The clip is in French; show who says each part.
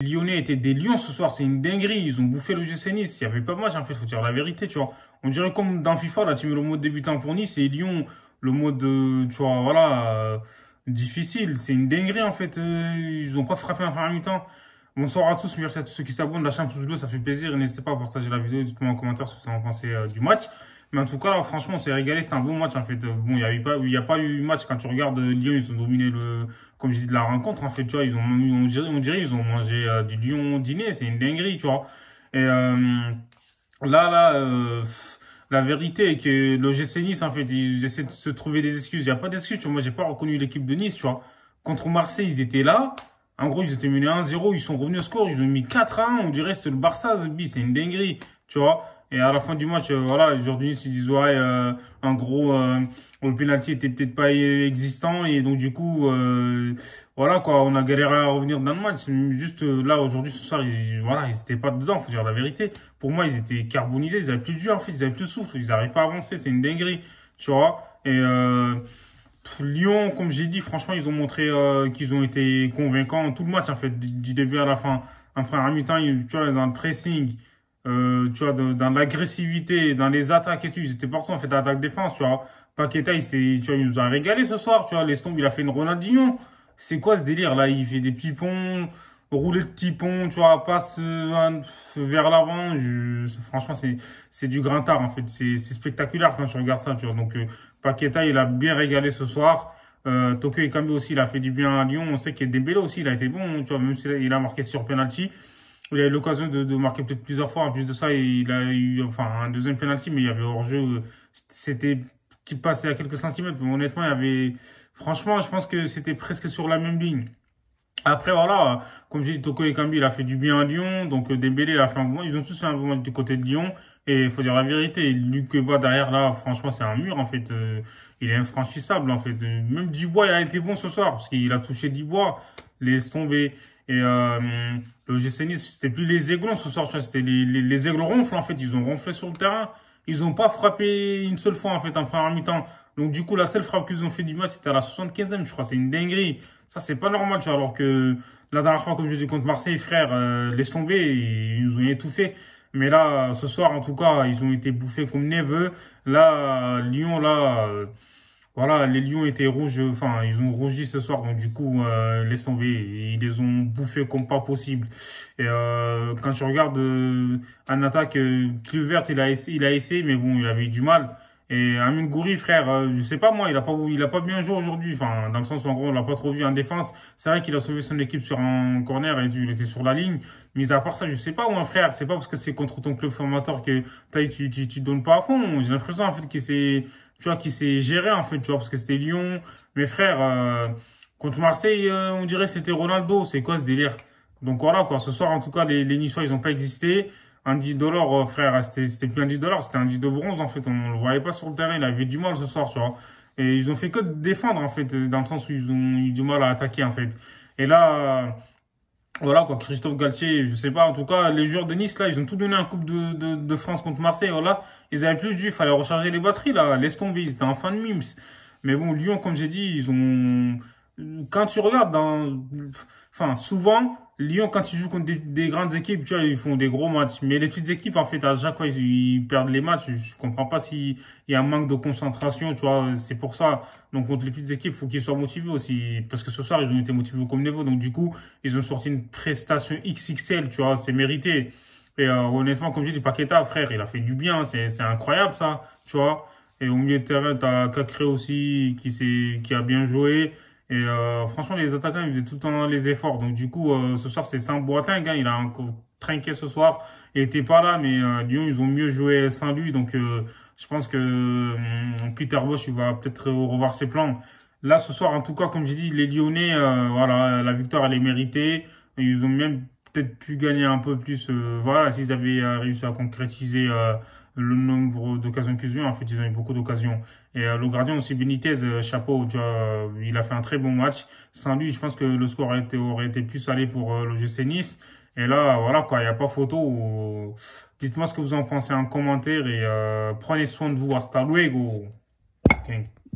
Speaker 1: Les Lyonnais étaient des lions ce soir, c'est une dinguerie. Ils ont bouffé le GC Nice. Il n'y avait pas de match, en fait, faut dire la vérité, tu vois. On dirait comme dans FIFA, là, tu mets le mode débutant pour Nice et Lyon, le mode, tu vois, voilà, difficile. C'est une dinguerie, en fait. Ils ont pas frappé en première mi-temps. Bonsoir à tous, merci à tous ceux qui s'abonnent. La Champions League, ça fait plaisir. N'hésitez pas à partager la vidéo, dites-moi en commentaire ce que vous en pensez du match. Mais en tout cas, là, franchement, on s'est régalé. C'était un bon match, en fait. Bon, il y a pas eu match quand tu regardes Lyon, ils ont dominé comme je dis, de la rencontre, en fait, tu vois. On dirait, ils ont mangé du Lyon dîner. C'est une dinguerie, tu vois. Et, la vérité est que le GC Nice, en fait, ils essaient de se trouver des excuses. Il n'y a pas d'excuses, tu vois. Moi, j'ai pas reconnu l'équipe de Nice, tu vois. Contre Marseille, ils étaient là. En gros, ils étaient menés 1-0, ils sont revenus au score, ils ont mis 4-1, on dirait que c'est le Barça, c'est une dinguerie, tu vois. Et à la fin du match, voilà, les joueurs du Nice, ils disent, ouais, en gros, le penalty était peut-être pas existant, et donc du coup, voilà, quoi, on a galéré à revenir dans le match. Juste là, aujourd'hui, ce soir, voilà, ils étaient pas dedans, faut dire la vérité. Pour moi, ils étaient carbonisés, ils avaient plus de jus, en fait, ils avaient plus de souffle, ils n'arrivaient pas à avancer, c'est une dinguerie, tu vois. Et Lyon, comme j'ai dit, franchement, ils ont montré qu'ils ont été convaincants tout le match, en fait, du début à la fin. En première mi-temps, tu vois, dans le pressing, tu vois, dans l'agressivité, dans les attaques et tout, ils étaient partout, en fait, attaque-défense, tu vois. Paqueta, tu vois, il nous a régalé ce soir, tu vois, Lestombe, il a fait une Ronaldinho. C'est quoi ce délire, là? Il fait des petits ponts, rouler de petits ponts, tu vois, passe vers l'avant. Franchement, c'est du grand art, en fait. C'est spectaculaire quand tu regardes ça, tu vois. Donc, Paqueta, il a bien régalé ce soir. Toko Ekambi aussi, il a fait du bien à Lyon. On sait que Dembélé aussi, il a été bon, tu vois, même s'il a marqué sur penalty. Il a eu l'occasion de marquer peut-être plusieurs fois. En plus de ça, il a eu, enfin, un deuxième penalty, mais il y avait hors-jeu. C'était qui passait à quelques centimètres. Mais honnêtement, il y avait, franchement, je pense que c'était presque sur la même ligne. Après, voilà, comme j'ai dit, Toko Ekambi, il a fait du bien à Lyon. Donc, Dembélé, il a fait un bon match. Ils ont tous fait un bon match du côté de Lyon. Et il faut dire la vérité, Luc Ba derrière, là, franchement, c'est un mur, en fait. Il est infranchissable, en fait. Même Dubois, il a été bon ce soir, parce qu'il a touché Dubois, laisse tomber. Et le GC Nice, c'était plus les aiglons ce soir, tu vois, c'était les aigles ronflent, en fait. Ils ont ronflé sur le terrain. Ils ont pas frappé une seule fois, en fait, en première mi-temps. Donc, du coup, la seule frappe qu'ils ont fait du match, c'était à la 75e, je crois. C'est une dinguerie. Ça, c'est pas normal, tu vois. Alors que la dernière fois, comme je dis contre Marseille, frère, laisse tomber, ils nous ont étouffés. Mais là, ce soir, en tout cas, ils ont été bouffés comme neveux. Là, Lyon, là, voilà, les Lions étaient rouges, enfin, ils ont rougi ce soir, donc du coup, laisse tomber, ils les ont bouffés comme pas possible. Et quand tu regardes en attaque, Kluivert, il a essayé, mais bon, il avait eu du mal. Et Amine Gouiri, frère, je sais pas moi, il a pas bien joué aujourd'hui. Enfin, dans le sens où en gros, on l'a pas trop vu en défense. C'est vrai qu'il a sauvé son équipe sur un corner et il était sur la ligne. Mais à part ça, je sais pas moi, frère. C'est pas parce que c'est contre ton club formateur que tu donnes pas à fond. J'ai l'impression en fait que c'est tu vois, qui s'est géré, en fait, tu vois, parce que c'était Lyon. Mes frères, contre Marseille, on dirait que c'était Ronaldo. C'est quoi ce délire? Donc voilà, quoi. Ce soir, en tout cas, les Niçois, ils ont pas existé. Andy Dollar, frère, c'était plus Andy Dollar, c'était Andy de bronze, en fait. On le voyait pas sur le terrain. Il avait du mal ce soir, tu vois. Et ils ont fait que de défendre, en fait, dans le sens où ils ont eu du mal à attaquer, en fait. Et là, voilà quoi, Christophe Galtier, je sais pas, en tout cas, les joueurs de Nice, là, ils ont tout donné en Coupe de France contre Marseille, voilà, ils avaient plus de jus, il fallait recharger les batteries, là, laisse tomber, ils étaient en fin de mimes. Mais bon, Lyon, comme j'ai dit, ils ont, quand tu regardes enfin, souvent, Lyon, quand ils jouent contre des grandes équipes, tu vois, ils font des gros matchs. Mais les petites équipes, en fait, à chaque fois, ils perdent les matchs. Je comprends pas s'il y a un manque de concentration, tu vois, c'est pour ça. Donc, contre les petites équipes, faut qu'ils soient motivés aussi. Parce que ce soir, ils ont été motivés comme niveau. Donc, du coup, ils ont sorti une prestation XXL, tu vois, c'est mérité. Et honnêtement, comme je dis, Paqueta, frère, il a fait du bien. C'est incroyable, ça, tu vois. Et au milieu de terrain, t'as Cacré aussi, qui a bien joué. Et franchement, les attaquants, ils faisaient tout le temps les efforts. Donc du coup, ce soir, c'est Saint-Boateng. Hein, il a encore trinqué ce soir. Il était pas là, mais Lyon, ils ont mieux joué sans lui. Donc je pense que Peter Bosz, il va peut-être revoir ses plans. Là, ce soir, en tout cas, comme j'ai dit, les Lyonnais, voilà, la victoire, elle est méritée. Ils ont même peut-être pu gagner un peu plus. Voilà, s'ils avaient réussi à concrétiser le nombre d'occasions qu'ils ont eu. En fait, ils ont eu beaucoup d'occasions. Et le gardien aussi, Benitez, chapeau, tu vois, il a fait un très bon match. Sans lui, je pense que le score aurait été plus salé pour le GC Nice. Et là, voilà quoi, il n'y a pas photo. Dites-moi ce que vous en pensez en commentaire et prenez soin de vous. Hasta luego. Ok.